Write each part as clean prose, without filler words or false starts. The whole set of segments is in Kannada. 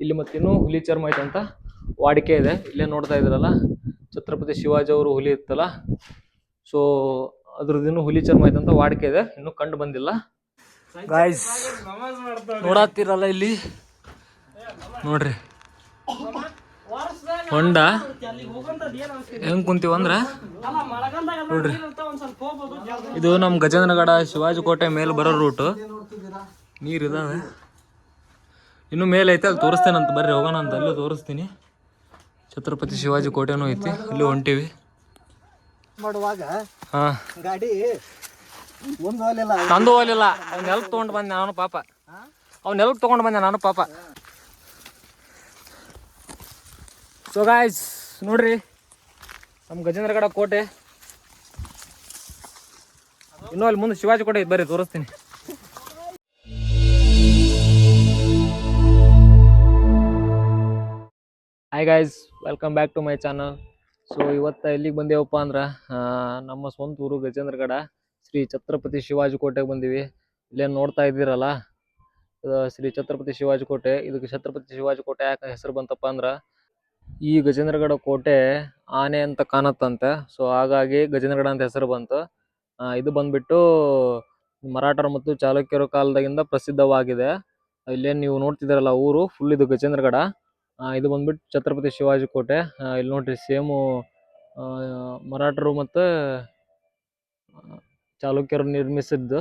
ಇಲ್ಲಿ ಮತ್ತಿನ್ನೂ ಹುಲಿ ಚರ್ಮ ಐತಂತ ವಾಡಿಕೆ ಇದೆ. ಇಲ್ಲೇ ನೋಡ್ತಾ ಇದ್ರಲ್ಲ ಛತ್ರಪತಿ ಶಿವಾಜಿ ಅವರು ಹುಲಿ ಇತ್ತಲ್ಲ, ಸೊ ಅದ್ರದ್ದು ಹುಲಿ ಚರ್ಮ ಐತಂತ ವಾಡಿಕೆ ಇದೆ, ಇನ್ನೂ ಕಂಡು ಬಂದಿಲ್ಲ. ಗಾಯ್ಸ್ ನೋಡತ್ತೀರಲ್ಲ ಇಲ್ಲಿ ನೋಡ್ರಿ ಹೊಂಡ ಹೆಂಗ್ ಕುಂತೀವಂದ್ರ ನೋಡ್ರಿ, ಇದು ನಮ್ ಗಜೇಂದ್ರಗಡ ಶಿವಾಜಿ ಕೋಟೆ ಮೇಲೆ ಬರೋ ರೂಟ್. ನೀರ್ ಇದಾವೆ, ಇನ್ನು ಮೇಲೆ ಐತೆ, ಅಲ್ಲಿ ತೋರಿಸ್ತೇನಂತ, ಬರ್ರಿ ಹೋಗೋಣ ಅಂತ. ಅಲ್ಲೂ ತೋರಿಸ್ತೀನಿ. ಛತ್ರಪತಿ ಶಿವಾಜಿ ಕೋಟೆನೂ ಐತಿ, ಅಲ್ಲಿ ಹೊಂಟಿವಿ. ಹಾ ನಂದು ಹೋಗ್ಲಿಲ್ಲ, ಅವ್ನ ಎಲ್ಕ್ ತಗೊಂಡ್ ಬಂದೆ ನಾನು ಪಾಪ, ಅವ್ನ ಎಲ್ಕ್ ತಗೊಂಡ್ ಬಂದೆ ನಾನು ಪಾಪ. ಸೊ ಗಾಯ್ಸ್ ನೋಡ್ರಿ ನಮ್ಮ ಗಜೇಂದ್ರಗಡ ಕೋಟೆ, ಇನ್ನೂ ಅಲ್ಲಿ ಮುಂದೆ ಶಿವಾಜಿ ಕೋಟೆ ಐತೆ, ಬರ್ರಿ ತೋರಿಸ್ತೀನಿ. Hi guys, welcome back to my channel. So ಇವತ್ತು ಎಲ್ಲಿಗೆ ಬಂದೇವಪ್ಪ ಅಂದ್ರೆ ನಮ್ಮ ಸ್ವಂತ ಊರು ಗಜೇಂದ್ರಗಡ ಶ್ರೀ ಛತ್ರಪತಿ ಶಿವಾಜಿ ಕೋಟೆಗೆ ಬಂದೀವಿ. ಇಲ್ಲೇನು ನೋಡ್ತಾ ಇದ್ದೀರಲ್ಲ, ಶ್ರೀ ಛತ್ರಪತಿ ಶಿವಾಜಿ ಕೋಟೆ. ಇದಕ್ಕೆ ಛತ್ರಪತಿ ಶಿವಾಜಿ ಕೋಟೆ ಯಾಕೆ ಹೆಸರು ಬಂತಪ್ಪ ಅಂದ್ರೆ, ಈ ಗಜೇಂದ್ರಗಡ ಕೋಟೆ ಆನೆ ಅಂತ ಕಾಣತ್ತಂತೆ, ಸೊ ಹಾಗಾಗಿ ಗಜೇಂದ್ರಗಡ ಅಂತ ಹೆಸರು ಬಂತು. ಇದು ಬಂದ್ಬಿಟ್ಟು ಮರಾಠರ ಮತ್ತು ಚಾಲುಕ್ಯರ ಕಾಲದಾಗಿಂದ ಪ್ರಸಿದ್ಧವಾಗಿದೆ. ಇಲ್ಲೇನು ನೀವು ನೋಡ್ತಿದ್ದೀರಲ್ಲ ಊರು ಫುಲ್ ಇದು ಗಜೇಂದ್ರಗಡ. ಇದು ಬಂದ್ಬಿಟ್ಟು ಛತ್ರಪತಿ ಶಿವಾಜಿ ಕೋಟೆ. ಇಲ್ಲಿ ನೋಡ್ರಿ ಸೇಮು ಮರಾಠರು ಮತ್ತು ಚಾಲುಕ್ಯರು ನಿರ್ಮಿಸಿದ್ದು.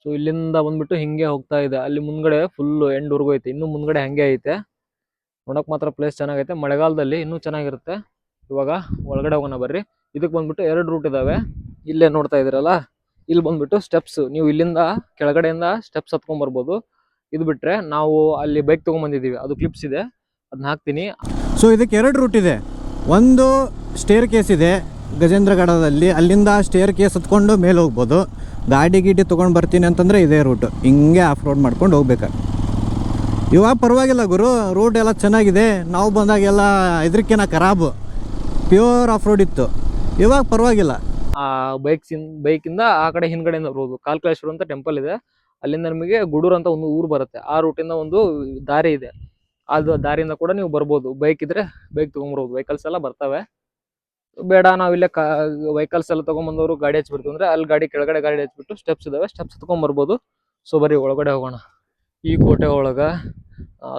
ಸೊ ಇಲ್ಲಿಂದ ಬಂದ್ಬಿಟ್ಟು ಹಿಂಗೆ ಹೋಗ್ತಾ ಇದೆ, ಅಲ್ಲಿ ಮುಂದ್ಗಡೆ ಫುಲ್ಲು ಎಂಡ್ವರೆಗೂ ಐತೆ, ಇನ್ನು ಮುಂದ್ಗಡೆ ಹಂಗೆ ಐತೆ. ನೋಡಕ್ ಮಾತ್ರ ಪ್ಲೇಸ್ ಚೆನ್ನಾಗೈತೆ, ಮಳೆಗಾಲದಲ್ಲಿ ಇನ್ನೂ ಚೆನ್ನಾಗಿರುತ್ತೆ. ಇವಾಗ ಒಳಗಡೆ ಹೋಗೋಣ ಬರ್ರಿ. ಇದಕ್ಕೆ ಬಂದ್ಬಿಟ್ಟು 2 ರೂಟ್ ಇದಾವೆ. ಇಲ್ಲೇ ನೋಡ್ತಾ ಇದ್ದೀರಲ್ಲ, ಇಲ್ಲಿ ಬಂದ್ಬಿಟ್ಟು ಸ್ಟೆಪ್ಸ್, ನೀವು ಇಲ್ಲಿಂದ ಕೆಳಗಡೆಯಿಂದ ಸ್ಟೆಪ್ಸ್ ಹತ್ಕೊಂಡ್ ಬರ್ಬೋದು. ಇದು ಬಿಟ್ರೆ ನಾವು ಅಲ್ಲಿ ಬೈಕ್ ತೊಗೊಂಡ್ಬಂದಿದ್ದೀವಿ, ಅದು ಕ್ಲಿಪ್ಸ್ ಇದೆ, ಅದನ್ನ ಹಾಕ್ತೀನಿ. ಸೊ ಇದಕ್ಕೆ 2 ರೂಟ್ ಇದೆ. ಒಂದು ಸ್ಟೇರ್ ಕೇಸ್ ಇದೆ ಗಜೇಂದ್ರಗಡದಲ್ಲಿ, ಅಲ್ಲಿಂದ ಸ್ಟೇರ್ ಕೇಸ್ ಹತ್ಕೊಂಡು ಮೇಲೆ ಹೋಗ್ಬೋದು. ಗಾಡಿ ತೊಗೊಂಡು ಬರ್ತೀನಿ ಅಂತಂದರೆ ಇದೇ ರೂಟು, ಹಿಂಗೆ ಆಫ್ ರೋಡ್ ಮಾಡ್ಕೊಂಡು ಹೋಗ್ಬೇಕು. ಇವಾಗ ಪರವಾಗಿಲ್ಲ ಗುರು, ರೂಟ್ ಎಲ್ಲ ಚೆನ್ನಾಗಿದೆ. ನಾವು ಬಂದಾಗೆಲ್ಲ ಇದಕ್ಕಿನ ಖರಾಬು, ಪ್ಯೂರ್ ಆಫ್ ರೋಡ್ ಇತ್ತು. ಇವಾಗ ಪರವಾಗಿಲ್ಲ. ಬೈಕಿಂದ ಆ ಕಡೆ ಹಿಂದ್ಗಡೆಯಿಂದ ಬರ್ಬೋದು. ಕಾಲ್ಕಳೇಶ್ವರ ಅಂತ ಟೆಂಪಲ್ ಇದೆ, ಅಲ್ಲಿಂದ ನಮಗೆ ಗುಡೂರು ಅಂತ ಒಂದು ಊರು ಬರುತ್ತೆ. ಆ ರೂಟಿಂದ ಒಂದು ದಾರಿ ಇದೆ, ಅದು ದಾರಿಯಿಂದ ಕೂಡ ನೀವು ಬರ್ಬೋದು. ಬೈಕ್ ಇದ್ರೆ ಬೈಕ್ ತೊಗೊಂಡ್ಬರ್ಬೋದು, ವೆಹಿಕಲ್ಸ್ ಎಲ್ಲ ಬರ್ತವೆ. ಬೇಡ ನಾವಿಲ್ಲೇ ವೆಹಿಕಲ್ಸ್ ಎಲ್ಲ ತೊಗೊಂಬಂದವರು ಗಾಡಿ ಹಚ್ಬಿಡ್ತೀವಿ ಅಂದ್ರೆ ಅಲ್ಲಿ ಕೆಳಗಡೆ ಗಾಡಿ ಹಚ್ಬಿಟ್ಟು ಸ್ಟೆಪ್ಸ್ ಇದಾವೆ, ಸ್ಟೆಪ್ಸ್ ಹತ್ಕೊಂಡ್ಬರ್ಬೋದು. ಸೊ ಬರೀ ಒಳಗಡೆ ಹೋಗೋಣ. ಈ ಕೋಟೆ ಒಳಗ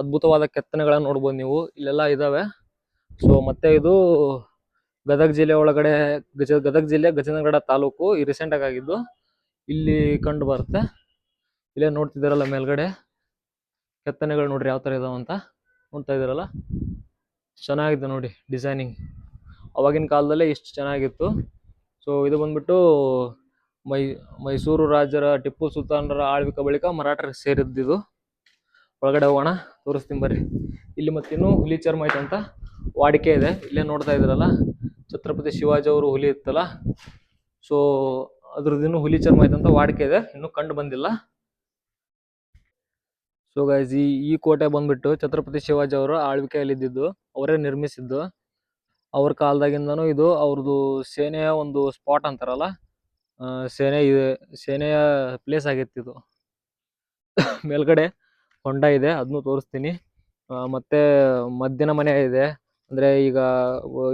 ಅದ್ಭುತವಾದ ಕೆತ್ತನೆಗಳನ್ನ ನೋಡ್ಬೋದು ನೀವು, ಇಲ್ಲೆಲ್ಲ ಇದಾವೆ. ಸೊ ಮತ್ತೆ ಇದು ಗದಗ ಜಿಲ್ಲೆ ಒಳಗಡೆ, ಗದಗ ಜಿಲ್ಲೆ ಗಜೇಂದ್ರಗಡ ತಾಲೂಕು, ಈ ರೀಸೆಂಟ್ ಆಗಿದ್ದು ಇಲ್ಲಿ ಕಂಡು ಬರುತ್ತೆ. ಇಲ್ಲೇ ನೋಡ್ತಿದ್ದೀರಲ್ಲ ಮೇಲ್ಗಡೆ ಕೆತ್ತನೆಗಳು ನೋಡ್ರಿ ಯಾವ ತರ ಇದಾವಂತ, ನೋಡ್ತಾ ಇದ್ದೀರಲ್ಲ, ಚೆನ್ನಾಗಿದೆ ನೋಡಿ ಡಿಸೈನಿಂಗ್. ಅವಾಗಿನ ಕಾಲದಲ್ಲೇ ಇಷ್ಟು ಚೆನ್ನಾಗಿತ್ತು. ಸೊ ಇದು ಬಂದ್ಬಿಟ್ಟು ಮೈಸೂರು ರಾಜರ ಟಿಪ್ಪು ಸುಲ್ತಾನರ ಆಳ್ವಿಕೆ ಬಳಿಕ ಮರಾಠರಿಗೆ ಸೇರಿದ್ದಿದು. ಒಳಗಡೆ ಹೋಗೋಣ, ತೋರಿಸ್ತೀನಿ ಬರ್ರಿ. ಇಲ್ಲಿ ಮತ್ತಿನ್ನೂ ಹುಲಿ ಚರ್ಮ ಐತಂತ ವಾಡಿಕೆ ಇದೆ. ಇಲ್ಲೇ ನೋಡ್ತಾ ಇದ್ರಲ್ಲ ಛತ್ರಪತಿ ಶಿವಾಜಿ ಅವರು ಹುಲಿ ಇತ್ತಲ್ಲ, ಸೊ ಅದ್ರದ್ದು ಹುಲಿ ಚರ್ಮ ಐತಂತ ವಾಡಿಕೆ ಇದೆ, ಇನ್ನೂ ಕಂಡು ಬಂದಿಲ್ಲ. ಸೊ ಗೈಸ್ ಈ ಕೋಟೆ ಬಂದ್ಬಿಟ್ಟು ಛತ್ರಪತಿ ಶಿವಾಜಿ ಅವರು ಆಳ್ವಿಕೆಯಲ್ಲಿ ಇದ್ದಿದ್ದು, ಅವರೇ ನಿರ್ಮಿಸಿದ್ದು. ಅವ್ರ ಕಾಲದಾಗಿಂದನೂ ಇದು ಅವ್ರದ್ದು ಸೇನೆಯ ಒಂದು ಸ್ಪಾಟ್ ಅಂತಾರಲ್ಲ, ಸೇನೆಯ ಪ್ಲೇಸ್ ಆಗಿತ್ತು ಇದು. ಮೇಲ್ಗಡೆ ಹೊಂಡ ಇದೆ, ಅದನ್ನು ತೋರಿಸ್ತೀನಿ. ಮತ್ತೆ ಮದ್ದಿನ ಮನೆ ಇದೆ, ಅಂದ್ರೆ ಈಗ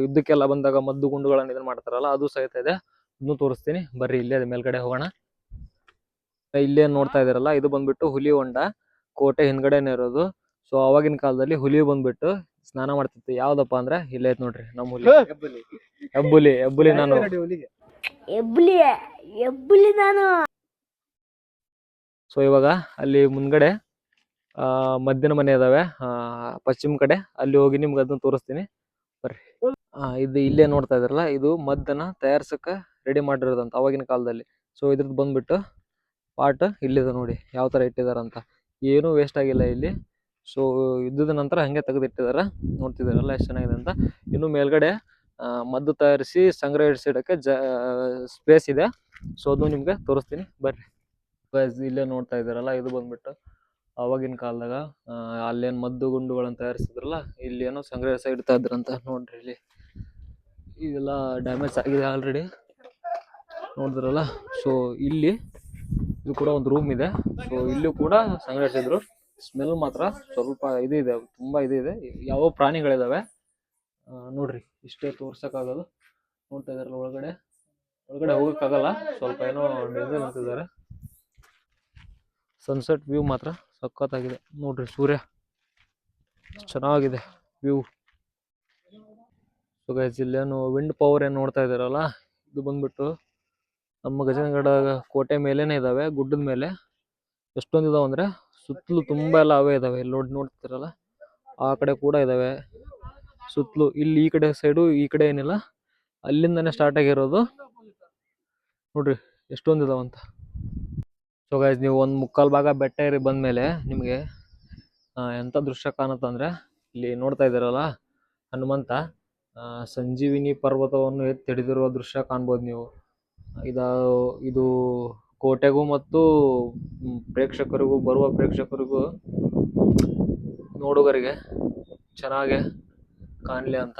ಯುದ್ಧಕ್ಕೆಲ್ಲ ಬಂದಾಗ ಮದ್ದು ಗುಂಡುಗಳನ್ನ ಇದನ್ನ ಮಾಡ್ತಾರಲ್ಲ, ಅದು ಸಹಿತ ಇದೆ, ಅದನ್ನು ತೋರಿಸ್ತೀನಿ ಬರ್ರಿ. ಇಲ್ಲೇ ಮೇಲ್ಗಡೆ ಹೋಗೋಣ. ಇಲ್ಲೇ ನೋಡ್ತಾ ಇದಾರಲ್ಲ, ಇದು ಬಂದ್ಬಿಟ್ಟು ಹುಲಿ ಹೊಂಡ, ಕೋಟೆ ಹಿಂದ್ಗಡೆನೇ ಇರೋದು. ಸೊ ಅವಾಗಿನ ಕಾಲದಲ್ಲಿ ಹುಲಿ ಬಂದ್ಬಿಟ್ಟು ಸ್ನಾನ ಮಾಡ್ತಿತ್ತು. ಯಾವ್ದಪ್ಪ ಅಂದ್ರೆ ಇಲ್ಲೇ ಐತ್ ನೋಡ್ರಿ ನಮ್ಮ ಹುಲಿ, ಹೆಬ್ಬುಲಿ ನಾನು. ಸೊ ಇವಾಗ ಅಲ್ಲಿ ಮುಂದ್ಗಡೆ ಮದ್ದಿನ ಮನೆ ಇದಾವೆ, ಪಶ್ಚಿಮ ಕಡೆ, ಅಲ್ಲಿ ಹೋಗಿ ನಿಮ್ಗೆ ಅದನ್ನ ತೋರಿಸ್ತೀನಿ ಬರ್ರಿ. ಇದು ಇಲ್ಲೇ ನೋಡ್ತಾ ಇದ್ರಲ್ಲ, ಇದು ಮದ್ದನ್ನ ತಯಾರ್ಸಕ್ಕೆ ರೆಡಿ ಮಾಡಿರೋದಂತ ಅವಾಗಿನ ಕಾಲದಲ್ಲಿ. ಸೊ ಇದ್ರದ್ದು ಬಂದ್ಬಿಟ್ಟು ಪಾರ್ಟ್ ಇಲ್ಲಿದೆ ನೋಡಿ ಯಾವ ತರ ಇಟ್ಟಿದಾರಂತ, ಏನೂ ವೇಸ್ಟ್ ಆಗಿಲ್ಲ ಇಲ್ಲಿ. ಸೊ ಯುದ್ಧದ ನಂತರ ಹಂಗೆ ತೆಗೆದಿಟ್ಟಿದಾರ, ನೋಡ್ತಿದಾರಲ್ಲ ಎಷ್ಟು ಚೆನ್ನಾಗಿದೆ ಅಂತ. ಇನ್ನು ಮೇಲ್ಗಡೆ ಮದ್ದು ತಯಾರಿಸಿ ಸಂಗ್ರಹಿಸಿಡಕ್ಕೆ ಸ್ಪೇಸ್ ಇದೆ. ಸೊ ಅದು ನಿಮ್ಗೆ ತೋರಿಸ್ತೀನಿ ಬರ್ರಿ. ಇಲ್ಲೇ ನೋಡ್ತಾ ಇದಾರಲ್ಲ, ಇದು ಬಂದ್ಬಿಟ್ಟು ಅವಾಗಿನ ಕಾಲದಾಗ ಅಲ್ಲೇನು ಮದ್ದು ಗುಂಡುಗಳನ್ನ ತಯಾರಿಸಿದ್ರಲ್ಲ, ಇಲ್ಲಿ ಏನೋ ಸಂಗ್ರಹಿಸಿ ಇಡ್ತಾ ಇದ್ರಂತ. ನೋಡ್ರಿ ಇಲ್ಲಿ ಇದೆಲ್ಲ ಡ್ಯಾಮೇಜ್ ಆಗಿದೆ ಆಲ್ರೆಡಿ, ನೋಡಿದ್ರಲ್ಲ. ಸೊ ಇಲ್ಲಿ ಇದು ಕೂಡ ಒಂದು ರೂಮ್ ಇದೆ, ಸೊ ಇಲ್ಲೂ ಕೂಡ ಸಂಗ್ರಹಿಸಿದ್ರು. ಸ್ಮೆಲ್ ಮಾತ್ರ ಸ್ವಲ್ಪ ಇದು ಇದೆ, ತುಂಬಾ ಇದು ಇದೆ. ಯಾವ ಪ್ರಾಣಿಗಳಿದಾವೆ ನೋಡ್ರಿ, ಇಷ್ಟೇ ತೋರ್ಸಕ್ಕಾಗಲ್ಲ. ನೋಡ್ತಾ ಇದಾರಲ್ಲ, ಒಳಗಡೆ ಹೋಗಕ್ಕಾಗಲ್ಲ, ಸ್ವಲ್ಪ ಏನೋ ಡೇಂಜರ್ ಅಂತಿದ್ದಾರೆ. ಸನ್ಸೆಟ್ ವ್ಯೂ ಮಾತ್ರ ಸಖತ್ತಾಗಿದೆ ನೋಡ್ರಿ. ಸೂರ್ಯ ಚೆನ್ನಾಗಿದೆ ವ್ಯೂ. ಸೊ ಗೈಸ್, ಇಲ್ಲೇನು ವಿಂಡ್ ಪವರ್ ಏನು ನೋಡ್ತಾ ಇದಾರಲ್ಲ, ಇದು ಬಂದ್ಬಿಟ್ಟು ನಮ್ಮ ಗಜೇಂದ್ರಗಡ ಕೋಟೆ ಮೇಲೇನೆ ಇದಾವೆ, ಗುಡ್ಡದ ಮೇಲೆ. ಎಷ್ಟೊಂದು ಇದಾವೆ ಅಂದ್ರೆ ಸುತ್ತಲೂ ತುಂಬಾ ಎಲ್ಲ ಅವೇ ಇದಾವೆ. ಇಲ್ಲಿ ನೋಡ್ತಿರಲ್ಲ, ಆ ಕಡೆ ಕೂಡ ಇದಾವೆ ಸುತ್ತಲೂ. ಇಲ್ಲಿ ಈ ಕಡೆ ಸೈಡು ಈ ಕಡೆ ಏನಿಲ್ಲ, ಅಲ್ಲಿಂದಾನೆ ಸ್ಟಾರ್ಟ್ ಆಗಿರೋದು. ನೋಡ್ರಿ ಎಷ್ಟೊಂದು ಇದಾವಂತ. ಸೊ ಗೈಸ್, ನೀವು ಒಂದು ಮುಕ್ಕಾಲು ಭಾಗ ಬೆಟ್ಟ ಏರಿ ಬಂದ್ಮೇಲೆ ನಿಮಗೆ ಎಂಥ ದೃಶ್ಯ ಕಾಣುತ್ತಂದ್ರೆ, ಇಲ್ಲಿ ನೋಡ್ತಾ ಇದ್ದೀರಲ್ಲ ಹನುಮಂತ ಸಂಜೀವಿನಿ ಪರ್ವತವನ್ನು ಎತ್ತಿ ಹಿಡಿದಿರುವ ದೃಶ್ಯ ಕಾಣ್ಬೋದು ನೀವು. ಇದು ಕೋಟೆಗೂ ಮತ್ತು ಪ್ರೇಕ್ಷಕರಿಗೂ, ಬರುವ ಪ್ರೇಕ್ಷಕರಿಗೂ, ನೋಡುಗರಿಗೆ ಚೆನ್ನಾಗಿ ಕಾಣಲಿ ಅಂತ.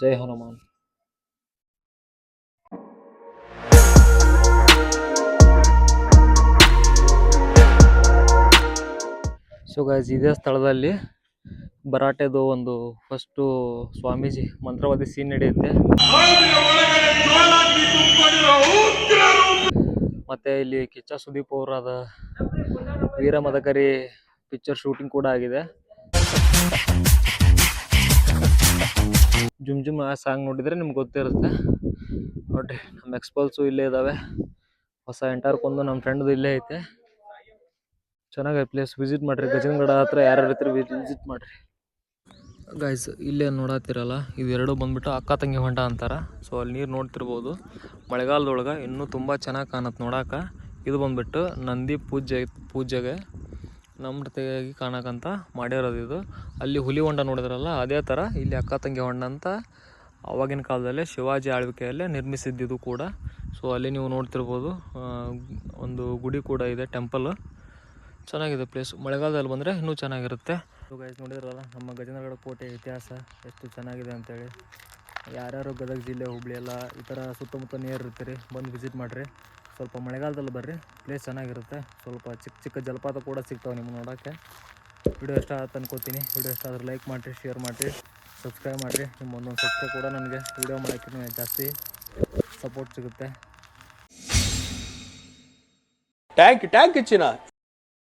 ಜೈ ಹನುಮಾನ್. ಸೊ ಗೈಸ್, ಇದೇ ಸ್ಥಳದಲ್ಲಿ ಭರಾಟೆದು ಒಂದು ಫಸ್ಟು ಸ್ವಾಮೀಜಿ ಮಂತ್ರವಾದಿ ಸೀನ್ ನಡೆಯುತ್ತೆ. ಮತ್ತೆ ಇಲ್ಲಿ ಕಿಚ್ಚ ಸುದೀಪ್ ಅವರಾದ ವೀರ ಮದಕರಿ ಪಿಕ್ಚರ್ ಶೂಟಿಂಗ್ ಕೂಡ ಆಗಿದೆ. ಜುಮ್ ಜುಮ್ ಆ ಸಾಂಗ್ ನೋಡಿದ್ರೆ ನಿಮ್ಗೆ ಗೊತ್ತಿರುತ್ತೆ. ನೋಡ್ರಿ, ನಮ್ಮ ಎಕ್ಸ್ಪಲ್ಸು ಇಲ್ಲೇ ಇದಾವೆ. ಹೊಸ ಎಂಟರ್ಕೊಂದು ನಮ್ಮ ಫ್ರೆಂಡ್ದು ಇಲ್ಲೇ ಐತೆ. ಚೆನ್ನಾಗೈತೆ ಪ್ಲೇಸ್, ವಿಸಿಟ್ ಮಾಡ್ರಿ. ಗಜೇಂದ್ರಗಡ ಹತ್ರ ಯಾರ್ಯಾರು ಇರ್ತೀರಿ ವಿಸಿಟ್ ಮಾಡ್ರಿ. ಗೈಸ್, ಇಲ್ಲೇ ನೋಡತ್ತಿರಲ್ಲ, ಇವೆರಡು ಬಂದ್ಬಿಟ್ಟು ಅಕ್ಕ ತಂಗಿ ಹೊಂಡ ಅಂತಾರ. ಸೊ ಅಲ್ಲಿ ನೀರು ನೋಡ್ತಿರ್ಬೋದು. ಮಳೆಗಾಲದೊಳಗೆ ಇನ್ನೂ ತುಂಬ ಚೆನ್ನಾಗಿ ಕಾಣುತ್ತೆ ನೋಡಾಕ. ಇದು ಬಂದ್ಬಿಟ್ಟು ನಂದಿ ಪೂಜೆಗೆ ನಮ್ರತೆಯಾಗಿ ಕಾಣಕಂತ ಮಾಡಿರೋದು ಇದು. ಅಲ್ಲಿ ಹುಲಿ ಹೊಂಡ ನೋಡಿದ್ರಲ್ಲ, ಅದೇ ಥರ ಇಲ್ಲಿ ಅಕ್ಕ ತಂಗಿ ಹೊಂಡ ಅಂತ ಆವಾಗಿನ ಕಾಲದಲ್ಲೇ ಶಿವಾಜಿ ಆಳ್ವಿಕೆಯಲ್ಲೇ ನಿರ್ಮಿಸಿದ್ದು ಕೂಡ. ಸೊ ಅಲ್ಲಿ ನೀವು ನೋಡ್ತಿರ್ಬೋದು, ಒಂದು ಗುಡಿ ಕೂಡ ಇದೆ, ಟೆಂಪಲ್. ಚೆನ್ನಾಗಿದೆ ಪ್ಲೇಸ್. ಮಳೆಗಾಲದಲ್ಲಿ ಬಂದರೆ ಇನ್ನೂ ಚೆನ್ನಾಗಿರುತ್ತೆ. ಸೊ ಗೈಸ್, ನೋಡಿದ್ರಲ್ಲ ನಮ್ಮ ಗಜೇಂದ್ರಗಡ ಕೋಟೆ ಇತಿಹಾಸ ಎಷ್ಟು ಚೆನ್ನಾಗಿದೆ ಅಂತೇಳಿ. ಯಾರ್ಯಾರು ಗದಗ ಜಿಲ್ಲೆ, ಹುಬ್ಳಿ ಎಲ್ಲ ಈ ಥರ ಸುತ್ತಮುತ್ತ ನಿಯರ್ ಇರ್ತೀರಿ, ಬಂದು ವಿಸಿಟ್ ಮಾಡಿರಿ. ಸ್ವಲ್ಪ ಮಳೆಗಾಲದಲ್ಲಿ ಬರ್ರಿ, ಪ್ಲೇಸ್ ಚೆನ್ನಾಗಿರುತ್ತೆ. ಸ್ವಲ್ಪ ಚಿಕ್ಕ ಚಿಕ್ಕ ಜಲಪಾತ ಕೂಡ ಸಿಗ್ತಾವೆ ನಿಮ್ಗೆ ನೋಡೋಕ್ಕೆ. ವಿಡಿಯೋ ಇಷ್ಟ ಆಯ್ತು ಅನ್ಕೋತೀನಿ. ವಿಡಿಯೋ ಇಷ್ಟ ಆದ್ರೆ ಲೈಕ್ ಮಾಡಿರಿ, ಶೇರ್ ಮಾಡಿರಿ, ಸಬ್ಸ್ಕ್ರೈಬ್ ಮಾಡಿರಿ. ನಿಮ್ಮ ಒಂದೊಂದು ಸಬ್ಸ್ಕ್ರೈಬ್ ಕೂಡ ನನಗೆ ವಿಡಿಯೋ ಮಾಡೋಕ್ಕೆ ಜಾಸ್ತಿ ಸಪೋರ್ಟ್ ಸಿಗುತ್ತೆ. ಟ್ಯಾಂಕ್ ಚಿನ್ನ.